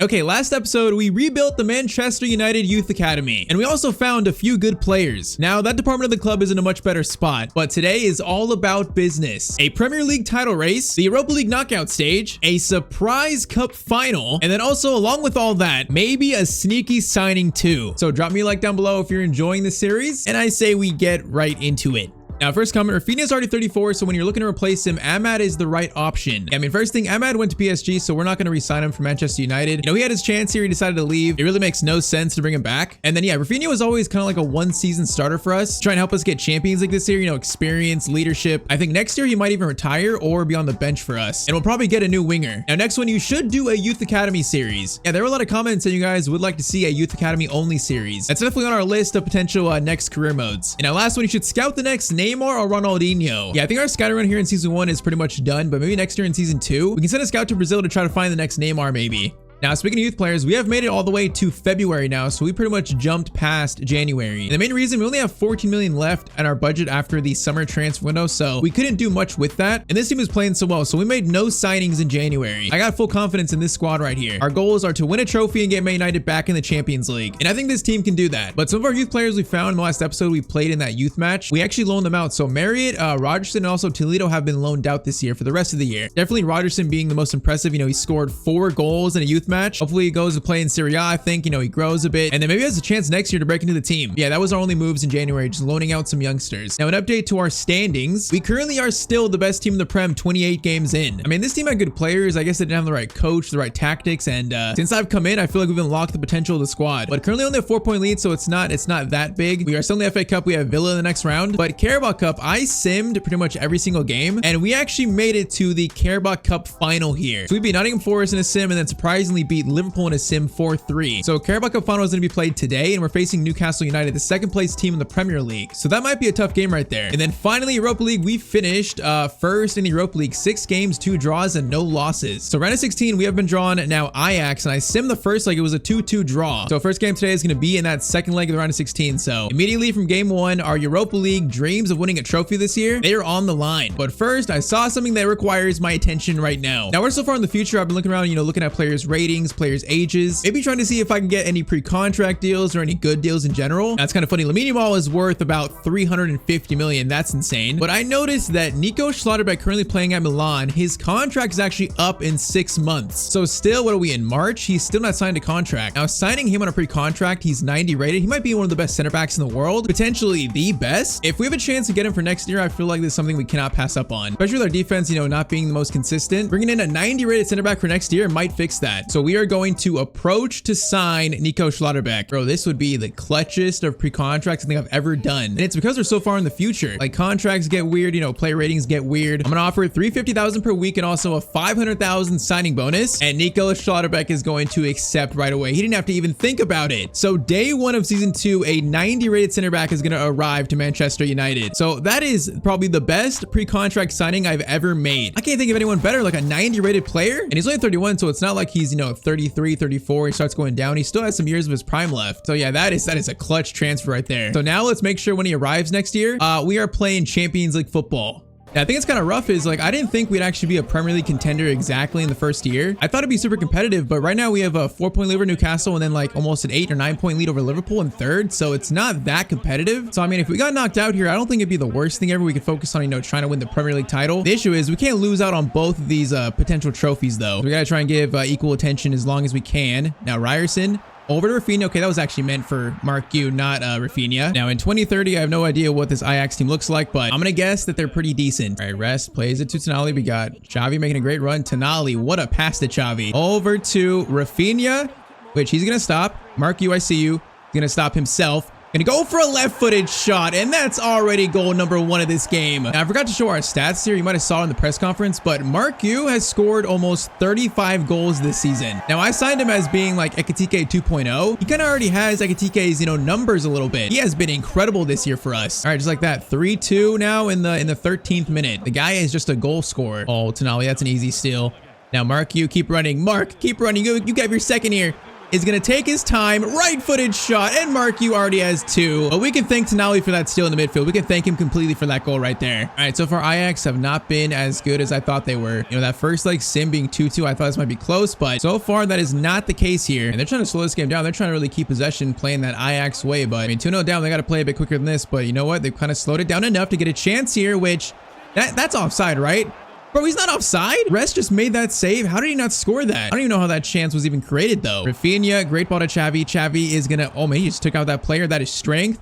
Okay, last episode, we rebuilt the Manchester United Youth Academy, and we also found a few good players. Now, that department of the club is in a much better spot, but today is all about business. A Premier League title race, the Europa League knockout stage, a surprise cup final, and then also, along with all that, maybe a sneaky signing too. So drop me a like down below if you're enjoying the series, and I say we get right into it. Now, first comment, Rafinha is already 34, so when you're looking to replace him, Ahmad is the right option. I mean, first thing, Ahmad went to PSG, so we're not going to re-sign him from Manchester United. You know, he had his chance here, he decided to leave. It really makes no sense to bring him back. And then, yeah, Rafinha was always kind of like a one-season starter for us, trying to help us get Champions League this year, you know, experience, leadership. I think next year he might even retire or be on the bench for us, and we'll probably get a new winger. Now, next one, you should do a Youth Academy series. Yeah, there were a lot of comments that you guys would like to see a Youth Academy only series. That's definitely on our list of potential next career modes. And now, last one, you should scout the next Neymar or Ronaldinho. Yeah, I think our scouting run here in season 1 is pretty much done, but maybe next year in season 2, we can send a scout to Brazil to try to find the next Neymar maybe. Now, speaking of youth players, we have made it all the way to February now, so we pretty much jumped past January. And the main reason, we only have 14 million left in our budget after the summer transfer window, so we couldn't do much with that. And this team is playing so well, so we made no signings in January. I got full confidence in this squad right here. Our goals are to win a trophy and get Man United back in the Champions League. And I think this team can do that. But some of our youth players we found in the last episode we played in that youth match, we actually loaned them out. So Marriott, Rogerson, and also Toledo have been loaned out this year for the rest of the year. Definitely Rogerson being the most impressive. You know, he scored 4 goals in a youth match. Hopefully he goes to play in Serie A. I think, you know, he grows a bit and then maybe has a chance next year to break into the team. Yeah, that was our only moves in January, just loaning out some youngsters. Now, an update to our standings. We currently are still the best team in the Prem 28 games in. I mean, this team had good players. I guess they didn't have the right coach, the right tactics, and since I've come in, I feel like we've unlocked the potential of the squad. But currently only a 4-point lead, so it's not that big. We are still in the FA Cup. We have Villa in the next round, but Carabao Cup, I simmed pretty much every single game, and we actually made it to the Carabao Cup final here. So we beat Nottingham Forest in a sim, and then surprisingly beat Liverpool in a sim 4-3. So Carabao Cup final is going to be played today, and we're facing Newcastle United, the second place team in the Premier League. So that might be a tough game right there. And then finally, Europa League, we finished first in the Europa League, 6 games, 2 draws, and no losses. So round of 16, we have been drawn now Ajax, and I simmed the first leg. It was a 2-2 draw. So first game today is going to be in that second leg of the round of 16. So immediately from game 1, our Europa League dreams of winning a trophy this year, they are on the line. But first, I saw something that requires my attention right now. Now, we're so far in the future, I've been looking around, you know, looking at players' ratings, players' ages, maybe trying to see if I can get any pre-contract deals or any good deals in general. That's kind of funny. Lamine Yamal is worth about 350 million. That's insane. But I noticed that Nico Schlotterbeck, currently playing at Milan, his contract is actually up in 6 months. So still, what are we in March? He's still not signed a contract. Now, signing him on a pre-contract, he's 90 rated. He might be one of the best center backs in the world, potentially the best. If we have a chance to get him for next year, I feel like this is something we cannot pass up on, especially with our defense, you know, not being the most consistent. Bringing in a 90 rated center back for next year might fix that. So we are going to approach to sign Nico Schlotterbeck. Bro, this would be the clutchest of pre-contracts I think I've ever done. And it's because we're so far in the future. Like, contracts get weird, you know, player ratings get weird. I'm gonna offer $350,000 per week and also a $500,000 signing bonus. And Nico Schlotterbeck is going to accept right away. He didn't have to even think about it. So day 1 of season 2, a 90 rated center back is gonna arrive to Manchester United. So that is probably the best pre-contract signing I've ever made. I can't think of anyone better, like a 90 rated player. And he's only 31, so it's not like he's, you know, 33, 34. He starts going down. He still has some years of his prime left. So yeah, that is a clutch transfer right there. So now let's make sure when he arrives next year, we are playing Champions League football. Yeah, I think it's kind of rough is like, I didn't think we'd actually be a Premier League contender exactly in the first year. I thought it'd be super competitive, but right now we have a 4-point lead over Newcastle and then like almost an 8 or 9-point lead over Liverpool in third. So it's not that competitive. So I mean, if we got knocked out here, I don't think it'd be the worst thing ever. We could focus on, you know, trying to win the Premier League title. The issue is we can't lose out on both of these potential trophies though. So we got to try and give equal attention as long as we can. Now Ryerson over to Rafinha. Okay, that was actually meant for Mark Yu, not Rafinha. Now in 2030, I have no idea what this Ajax team looks like, but I'm gonna guess that they're pretty decent. All right, Rest plays it to Tonali. We got Xavi making a great run. Tonali, what a pass to Xavi. Over to Rafinha, which he's gonna stop. Mark Yu, I see you. He's gonna stop himself. Gonna go for a left-footed shot, and that's already goal number 1 of this game. Now, I forgot to show our stats here. You might have saw it in the press conference, but Mark Yu has scored almost 35 goals this season. Now, I signed him as being like Ekitike 2.0. He kind of already has Ekitike's, you know, numbers a little bit. He has been incredible this year for us. All right, just like that. 3-2 now in the 13th minute. The guy is just a goal scorer. Oh, Tonali, that's an easy steal. Now, Mark Yu, keep running. Mark, keep running. You got your second here. is going to take his time, right-footed shot, and Marcu already has 2. But we can thank Tonali for that steal in the midfield. We can thank him completely for that goal right there. All right, so far Ajax have not been as good as I thought they were. You know, that first like sim being 2-2, I thought this might be close, but so far that is not the case here. And they're trying to slow this game down. They're trying to really keep possession, playing that Ajax way. But I mean, 2-0 down, they got to play a bit quicker than this. But you know what? They've kind of slowed it down enough to get a chance here, which that's offside, right? Bro, he's not offside. Rest just made that save. How did he not score that? I don't even know how that chance was even created, though. Rafinha, great ball to Xavi. Xavi is gonna, oh man, he just took out that player. That is strength.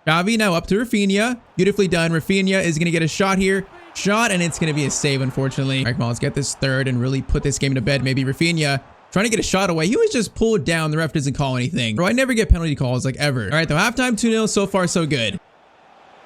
Xavi now up to Rafinha. Beautifully done. Rafinha is gonna get a shot here. Shot, and it's gonna be a save, unfortunately. All right, come on, let's get this third and really put this game to bed. Maybe Rafinha trying to get a shot away. He was just pulled down. The ref doesn't call anything. Bro, I never get penalty calls, like, ever. All right, though, halftime 2-0. So far, so good.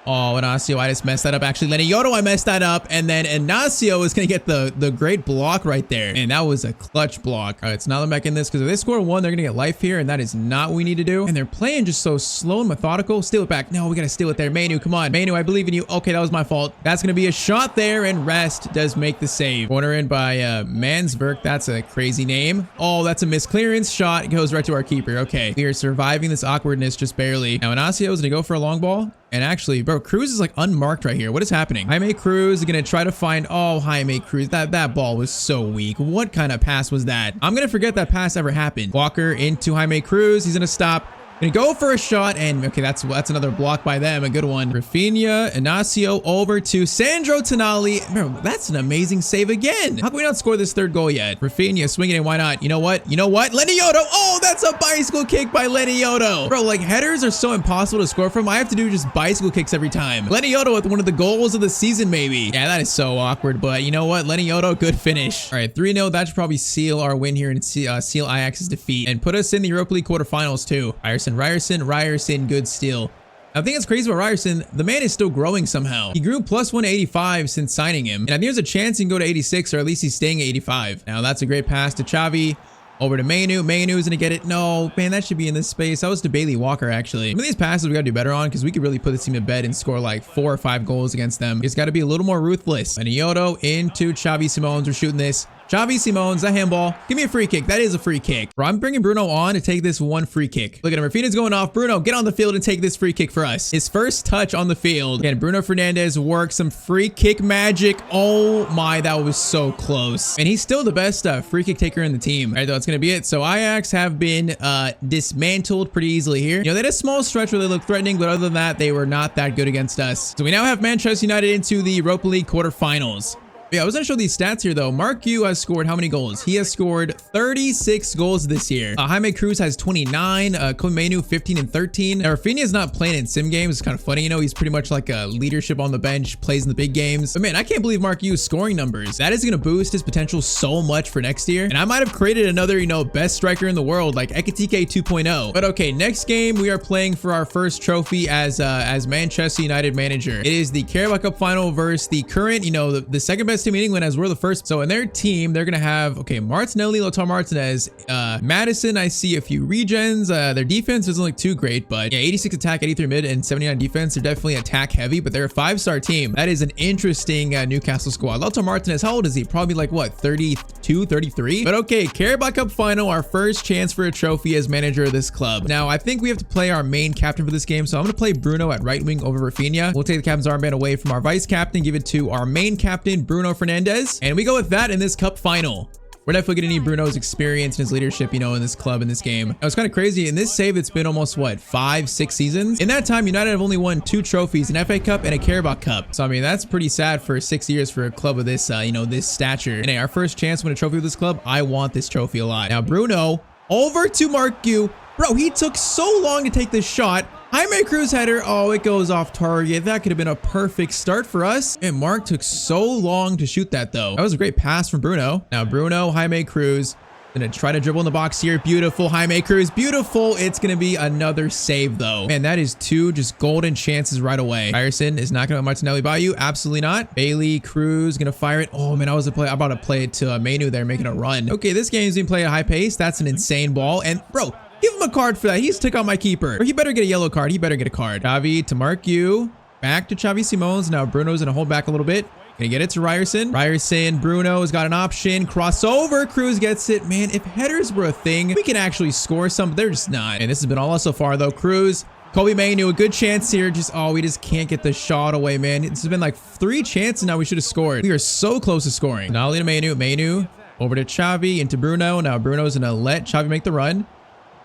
Oh, Inacio, I just messed that up. Actually, Lenny Yoto, I messed that up. And then Inacio is going to get the great block right there. And that was a clutch block. All right, so now they're back in this because if they score 1, they're going to get life here. And that is not what we need to do. And they're playing just so slow and methodical. Steal it back. No, we got to steal it there. Manu, come on. Manu, I believe in you. Okay, that was my fault. That's going to be a shot there. And Rest does make the save. Corner in by Mansverk. That's a crazy name. Oh, that's a misclearance shot. It goes right to our keeper. Okay, we are surviving this awkwardness just barely. Now, Inacio is going to go for a long ball. And actually, bro, Cruz is like unmarked right here. What is happening? Jaime Cruz is going to try to find... Oh, Jaime Cruz. That ball was so weak. What kind of pass was that? I'm going to forget that pass ever happened. Walker into Jaime Cruz. He's going to stop. Gonna go for a shot, and okay, that's another block by them, a good one. Rafinha, Inacio over to Sandro Tonali. Bro, that's an amazing save again. How can we not score this third goal yet? Rafinha swinging it, why not? You know what? You know what? Lenny Yoto. Oh, that's a bicycle kick by Lenny Yoto. Bro, like headers are so impossible to score from. I have to do just bicycle kicks every time. Lenny Yoto with one of the goals of the season, maybe. Yeah, that is so awkward, but you know what? Lenny Yoto, good finish. All right, 3-0. That should probably seal our win here and seal Ajax's defeat and put us in the Europa League quarterfinals too. Ryerson, good steal. I think it's crazy about Ryerson. The man is still growing somehow. He grew plus 185 since signing him. And I think there's a chance he can go to 86, or at least he's staying at 85. Now that's a great pass to Xavi. Over to Manu. Manu is going to get it. No, man, that should be in this space. That was to Bailey Walker, actually. Some of these passes we got to do better on because we could really put this team to bed and score like 4 or 5 goals against them. It's got to be a little more ruthless. And Yoto into Xavi Simons. We're shooting this. Xavi Simons, a handball. Give me a free kick. That is a free kick. Bro, I'm bringing Bruno on to take this one free kick. Look at him. Rafinha's going off. Bruno, get on the field and take this free kick for us. His first touch on the field. Again, Bruno Fernandes works some free kick magic. Oh my, that was so close. And he's still the best free kick taker in the team. All right, though, that's going to be it. So Ajax have been dismantled pretty easily here. You know, they had a small stretch where they looked threatening, but other than that, they were not that good against us. So we now have Manchester United into the Europa League quarterfinals. Yeah, I was going to show these stats here, though. Marcu has scored how many goals? He has scored 36 goals this year. Jaime Cruz has 29. Manu 15 and 13. Now, Rafinha is not playing in sim games. It's kind of funny, you know. He's pretty much like a leadership on the bench, plays in the big games. But man, I can't believe Marcu's scoring numbers. That is going to boost his potential so much for next year. And I might have created another, you know, best striker in the world, like Ekitike 2.0. But okay, next game, we are playing for our first trophy as Manchester United manager. It is the Carabao Cup final versus the current, you know, the second best team in England, as we're the first. So in their team, they're gonna have Martinelli, Lautaro Martinez, Madison. I see a few regens. Their defense doesn't look too great, but yeah, 86 attack, 83 mid, and 79 defense. They're definitely attack heavy, but they're a 5-star team. That is an interesting Newcastle squad. Lautaro Martinez, how old is he? Probably like what, 32, 33? But okay, Carabao Cup final, our first chance for a trophy as manager of this club. Now I think we have to play our main captain for this game, so I'm gonna play Bruno at right wing over Rafinha. We'll take the captain's armband away from our vice captain, give it to our main captain, Bruno Fernandes, and we go with that in this cup final. We're definitely gonna need Bruno's experience and his leadership, you know, in this club, in this game. Now, it's kind of crazy. In this save, it's been almost, what, 5-6 seasons? In that time, United have only won 2 trophies, an FA Cup and a Carabao Cup. So, I mean, that's pretty sad for 6 years for a club of this, you know, this stature. And hey, our first chance to win a trophy with this club, I want this trophy a lot. Now, Bruno, over to Marcu. Bro, he took so long to take this shot. Jaime Cruz header. Oh, it goes off target. That could have been a perfect start for us. And Mark took so long to shoot that, though. That was a great pass from Bruno. Now, Bruno, Jaime Cruz. Gonna try to dribble in the box here. Beautiful, Jaime Cruz. Beautiful. It's gonna be another save, though. Man, that is 2 just golden chances right away. Ryerson is not gonna let Martinelli by you. Absolutely not. Bailey, Cruz, gonna fire it. Oh, man, I'm about to play it to Manu there, making a run. Okay, this game's being played at high pace. That's an insane ball. And, bro, give him a card for that. He just took out my keeper. Or he better get a yellow card. He better get a card. Xavi to Marcu. Back to Xavi Simons. Now Bruno's going to hold back a little bit. Gonna get it to Ryerson. Ryerson, Bruno's got an option. Crossover. Cruz gets it. Man, if headers were a thing, we can actually score some, but they're just not. And this has been all us so far, though. Cruz. Kobe Mainu, a good chance here. We just can't get the shot away, man. This has been like 3 chances now we should have scored. We are so close to scoring. Now to Mainu. Mainu over to Xavi, into Bruno. Now Bruno's gonna let Xavi make the run.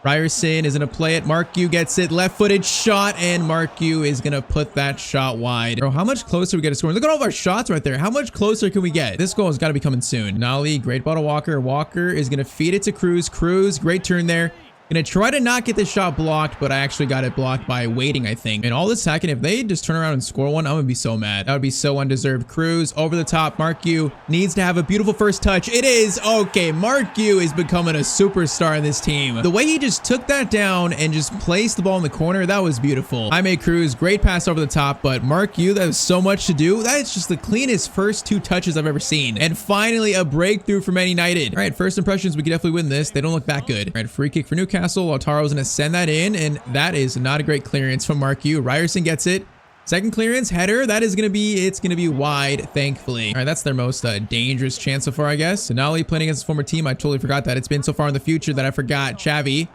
Ryerson is gonna play it. Marcu gets it. Left-footed shot, and Marcu is gonna put that shot wide. Bro, how much closer we get to scoring? Look at all of our shots right there. How much closer can we get? This goal has got to be coming soon. Nolly, great ball to Walker. Walker is gonna feed it to Cruz. Cruz, great turn there. Gonna try to not get this shot blocked, but I actually got it blocked by waiting, I think. And all this hacking, if they just turn around and score one, I'm gonna be so mad. That would be so undeserved. Cruz over the top. Marcu needs to have a beautiful first touch. It is. Okay, Marcu is becoming a superstar in this team. The way he just took that down and just placed the ball in the corner, that was beautiful. Jaime Cruz, great pass over the top, but Marcu, that was so much to do. That is just the cleanest first 2 touches I've ever seen. And finally, a breakthrough for Man United. All right, first impressions, we can definitely win this. They don't look that good. All right, free kick for Newcastle. Lautaro's gonna send that in, and that is not a great clearance from Marcu. Ryerson gets it. Second clearance, header. That is gonna be wide, thankfully. All right, that's their most dangerous chance so far, I guess. Sonali playing against his former team. I totally forgot that. It's been so far in the future that I forgot. Xavi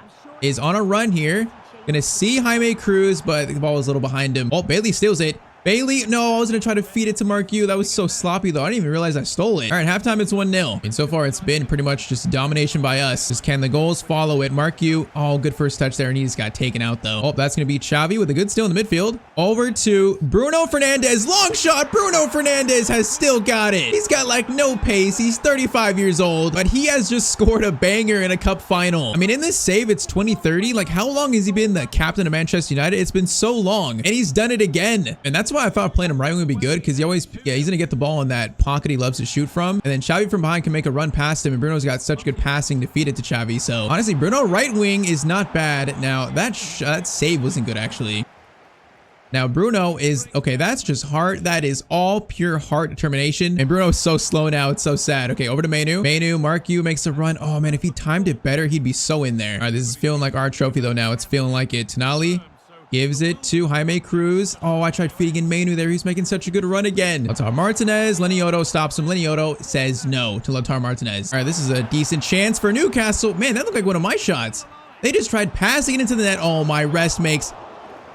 is on a run here. Gonna see Jaime Cruz, but the ball was a little behind him. Oh, Bailey steals it. Bailey, no, I was going to try to feed it to Marcu. That was so sloppy, though. I didn't even realize I stole it. All right, halftime, it's 1-0. And so far, it's been pretty much just domination by us. Just can the goals follow it? Marcu, oh, good first touch there, and he just got taken out, though. Oh, that's going to be Xavi with a good steal in the midfield. Over to Bruno Fernandes. Long shot. Bruno Fernandes has still got it. He's got, like, no pace. He's 35 years old, but he has just scored a banger in a cup final. I mean, in this save, it's 2030. Like, how long has he been the captain of Manchester United? It's been so long, and he's done it again. And that's why I thought playing him right would be good, because he's gonna get the ball in that pocket he loves to shoot from, and then Xavi from behind can make a run past him, and Bruno's got such good passing to feed it to Xavi. So honestly, Bruno right wing is not bad. Now that save wasn't good, actually. Now Bruno is okay. That's just heart. That is all pure heart determination. And Bruno's so slow now. It's so sad. Okay, over to Mainu. Marcu makes a run. Oh man, if he timed it better, he'd be so in there. All right, this is feeling like our trophy though. Now it's feeling like it. Tonali gives it to Jaime Cruz. Oh, I tried feeding in Mainu there. He's making such a good run again. Lautaro Martinez. Lenioto stops him. Lenioto says no to Lautaro Martinez. All right, this is a decent chance for Newcastle. Man, that looked like one of my shots. They just tried passing it into the net. Oh, my rest makes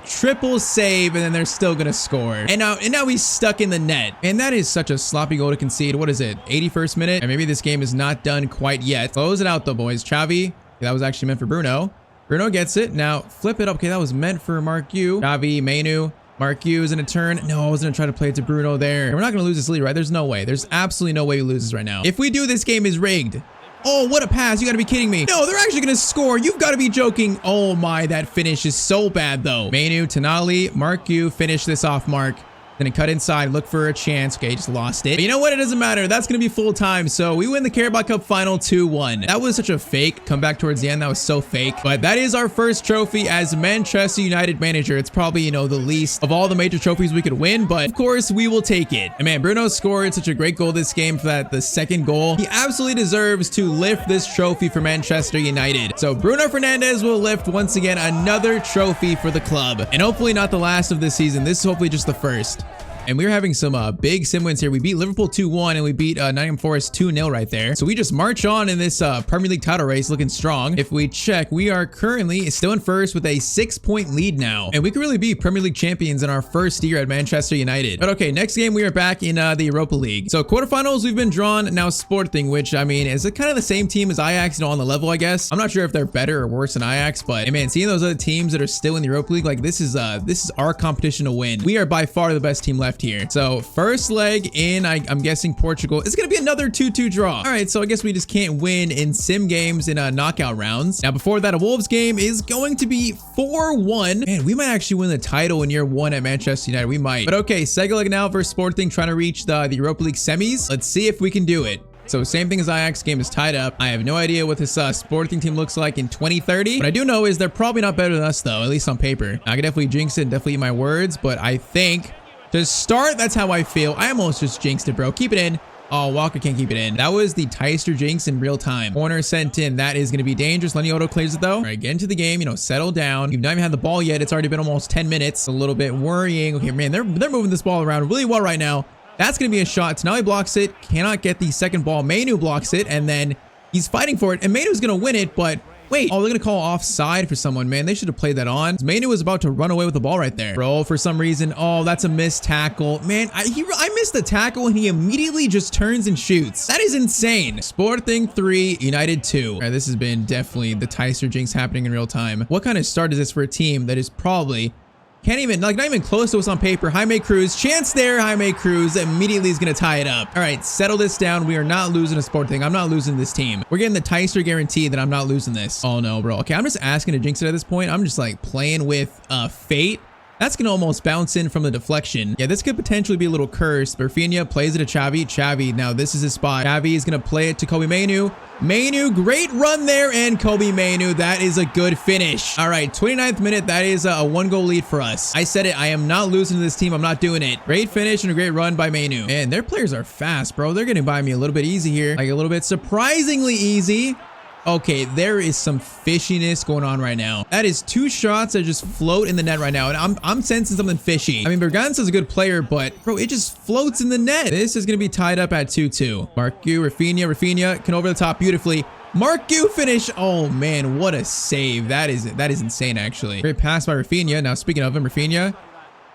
triple save, and then they're still gonna score. And now he's stuck in the net. And that is such a sloppy goal to concede. What is it? 81st minute? And maybe this game is not done quite yet. Close it out though, boys. Xavi. That was actually meant for Bruno. Bruno gets it. Now flip it up. Okay, that was meant for Marcu. Xavi, Mainu. Marcu is in a turn. No, I was going to try to play it to Bruno there. And we're not going to lose this lead, right? There's no way. There's absolutely no way we lose this right now. If we do, this game is rigged. Oh, what a pass. You got to be kidding me. No, they're actually going to score. You've got to be joking. Oh my, that finish is so bad though. Mainu, Tonali, Marcu, finish this off, Mark. Gonna cut inside, look for a chance. Okay, just lost it. But you know what? It doesn't matter. That's gonna be full time. So we win the Carabao Cup final 2-1. That was such a fake comeback towards the end. That was so fake. But that is our first trophy as Manchester United manager. It's probably, you know, the least of all the major trophies we could win, but of course we will take it. And man, Bruno scored such a great goal this game for the second goal. He absolutely deserves to lift this trophy for Manchester United. So Bruno Fernandes will lift once again another trophy for the club. And hopefully not the last of this season. This is hopefully just the first. And we're having some big sim wins here. We beat Liverpool 2-1 and we beat Nottingham Forest 2-0 right there. So we just march on in this Premier League title race looking strong. If we check, we are currently still in first with a 6-point lead now. And we could really be Premier League champions in our first year at Manchester United. But okay, next game we are back in the Europa League. So quarterfinals we've been drawn. Now Sporting, which I mean is kind of the same team as Ajax, you know, on the level I guess. I'm not sure if they're better or worse than Ajax, but hey, man, seeing those other teams that are still in the Europa League, like this is our competition to win. We are by far the best team left here. So first leg in, I'm guessing Portugal. It's gonna be another 2-2 draw. All right, so I guess we just can't win in sim games in knockout rounds. Now before that, a Wolves game is going to be 4-1. Man, we might actually win the title in year 1 at Manchester United. We might. But okay, second leg now versus Sporting, trying to reach the Europa League semis. Let's see if we can do it. So same thing as Ajax, game is tied up. I have no idea what this Sporting team looks like in 2030. What I do know is they're probably not better than us though, at least on paper. I can definitely jinx it and definitely eat my words, but I think to start, that's how I feel. I almost just jinxed it, bro. Keep it in. Oh, Walker can't keep it in. That was the Tyztir jinx in real time. Corner sent in. That is going to be dangerous. Lenioto clears it though. All right, get into the game. You know, settle down. You've not even had the ball yet. It's already been almost 10 minutes. A little bit worrying. Okay, man, they're moving this ball around really well right now. That's going to be a shot. Tonali blocks it. Cannot get the second ball. Mainu blocks it. And then he's fighting for it. And Mainu's going to win it. But wait. Oh, they're going to call offside for someone. Man, they should have played that on. Mainu was about to run away with the ball right there. Bro, for some reason. Oh, that's a missed tackle. Man, I missed the tackle and he immediately just turns and shoots. That is insane. Sporting 3, United 2. All right, this has been definitely the Tyztir jinx happening in real time. What kind of start is this for a team that is probably... Can't even, like, not even close to us on paper. Jaime Cruz, chance there. Jaime Cruz immediately is going to tie it up. All right, settle this down. We are not losing a sport thing. I'm not losing this team. We're getting the Tyztir guarantee that I'm not losing this. Oh, no, bro. Okay, I'm just asking to jinx it at this point. I'm just, like, playing with fate. That's going to almost bounce in from the deflection. Yeah, this could potentially be a little cursed. Rafinha plays it to Xavi. Xavi, now this is his spot. Xavi is going to play it to Kobe Mainu. Mainu, great run there, and Kobe Mainu, that is a good finish. All right, 29th minute, that is a 1-goal lead for us. I said it, I am not losing to this team. I'm not doing it. Great finish and a great run by Mainu. Man, their players are fast, bro. They're getting by me a little bit easy here. Like a little bit surprisingly easy. Okay, there is some fishiness going on right now. That is 2 shots that just float in the net right now, and I'm sensing something fishy. I mean, Berganza's a good player, but bro, it just floats in the net. This is gonna be tied up at 2-2. Marcu, Rafinha can over the top beautifully. Marcu finish. Oh man, what a save. That is insane actually. Great pass by Rafinha. Now speaking of him, Rafinha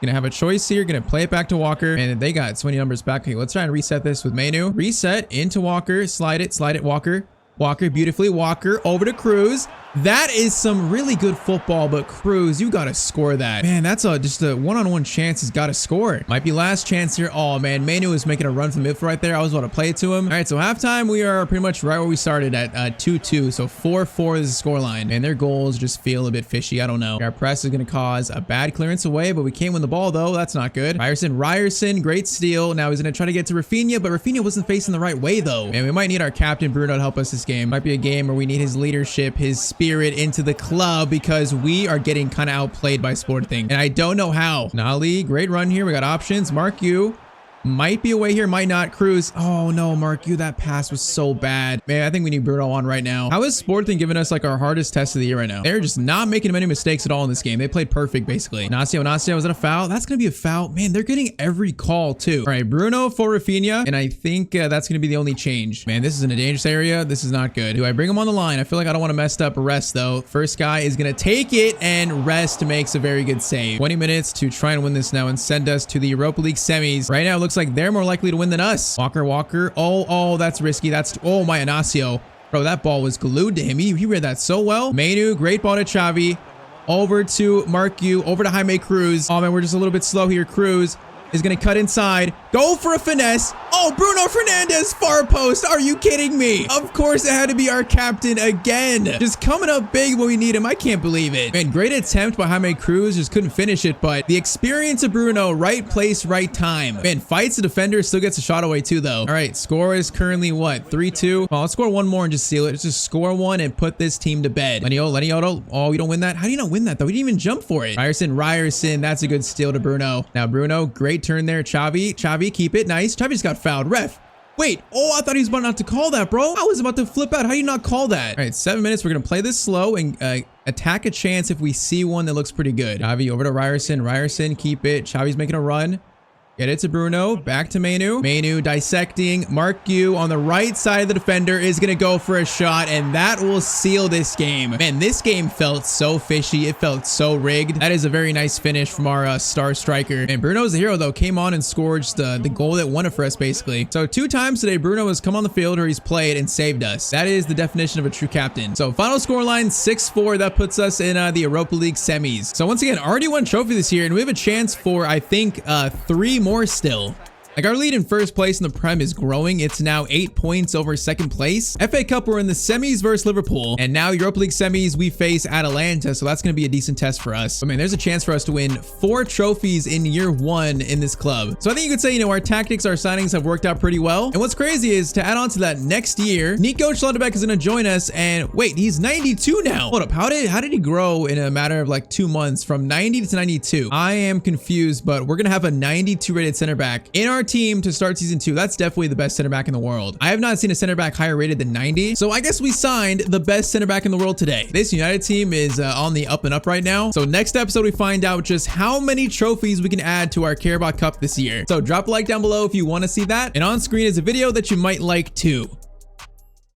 gonna have a choice here, gonna play it back to Walker, and they got 20 numbers back. Okay, let's try and reset this with Mainu. Reset into Walker, slide it, Walker. Walker beautifully. Walker over to Cruz. That is some really good football, but Cruz, you gotta score that. Man, that's just a one-on-one chance. He's gotta score. Might be last chance here. Oh man, Mainu is making a run from the midfield right there. I was about to play it to him. All right, so halftime, we are pretty much right where we started at 2-2. So 4-4 is the scoreline. And their goals just feel a bit fishy. I don't know. Our press is gonna cause a bad clearance away, but we can't win the ball though. That's not good. Ryerson, great steal. Now he's gonna try to get to Rafinha, but Rafinha wasn't facing the right way though. And we might need our captain Bruno to help us this game. Might be a game where we need his leadership, his spirit into the club, because we are getting kind of outplayed by Sporting, and I don't know how. Nali, great run here. We got options. Marcu might be away here, might not. Cruz. Oh no, Marcu, that pass was so bad. Man, I think we need Bruno on right now. How is Sporting giving us like our hardest test of the year right now? They're just not making many mistakes at all in this game. They played perfect basically. Nacio, was that a foul? That's gonna be a foul. Man, they're getting every call too. All right, Bruno for Rafinha, and I think that's gonna be the only change. Man, this is in a dangerous area. This is not good. Do I bring him on the line? I feel like I don't want to mess up Rest though. First guy is gonna take it, and Rest makes a very good save. 20 minutes to try and win this now and send us to the Europa League semis. Right now it looks like they're more likely to win than us. Walker. Oh, that's risky. Oh my, Inacio. Bro, that ball was glued to him. He read that so well. Mainu, great ball to Xavi. Over to Marcu, over to Jaime Cruz. Oh man, we're just a little bit slow here. Cruz is gonna cut inside. Go for a finesse. Oh, Bruno Fernandes, far post. Are you kidding me? Of course it had to be our captain again. Just coming up big when we need him. I can't believe it. Man, great attempt by Jaime Cruz. Just couldn't finish it, but the experience of Bruno, right place, right time. Man, fights the defender, still gets a shot away too though. All right, score is currently what? 3-2. Well, let's score one more and just seal it. Let's just score one and put this team to bed. Lenioto. Oh, you don't win that? How do you not win that though? We didn't even jump for it. Ryerson. That's a good steal to Bruno. Now Bruno, great turn there. Xavi, keep it. Nice. Xavi just got fouled. Ref. Wait. Oh, I thought he was about not to call that, bro. I was about to flip out. How do you not call that? All right, 7 minutes. We're going to play this slow and attack a chance if we see one that looks pretty good. Xavi over to Ryerson. Keep it. Xavi's making a run. Get it to Bruno. Back to Mainu. Mainu dissecting. Marcu on the right side of the defender is going to go for a shot, and that will seal this game. Man, this game felt so fishy. It felt so rigged. That is a very nice finish from our star striker. And Bruno's the hero, though. Came on and scored the goal that won it for us, basically. So 2 times today, Bruno has come on the field or he's played and saved us. That is the definition of a true captain. So final scoreline, 6-4. That puts us in the Europa League semis. So once again, already won trophy this year, and we have a chance for, I think, 3 more still. Like, our lead in first place in the Prem is growing. It's now 8 points over second place. FA Cup, we're in the semis versus Liverpool. And now Europa League semis, we face Atalanta. So that's going to be a decent test for us. I mean, there's a chance for us to win 4 trophies in year 1 in this club. So I think you could say, our tactics, our signings have worked out pretty well. And what's crazy is, to add on to that, next year, Nico Schlotterbeck is going to join us. And wait, he's 92 now. Hold up. How did he grow in a matter of like 2 months from 90 to 92? I am confused, but we're going to have a 92 rated center back in our team to start season 2. That's definitely the best center back in the world. I have not seen a center back higher rated than 90. So I guess we signed the best center back in the world today. This United team is on the up and up right now. So next episode, we find out just how many trophies we can add to our Carabao Cup this year. So drop a like down below if you want to see that. And on screen is a video that you might like too.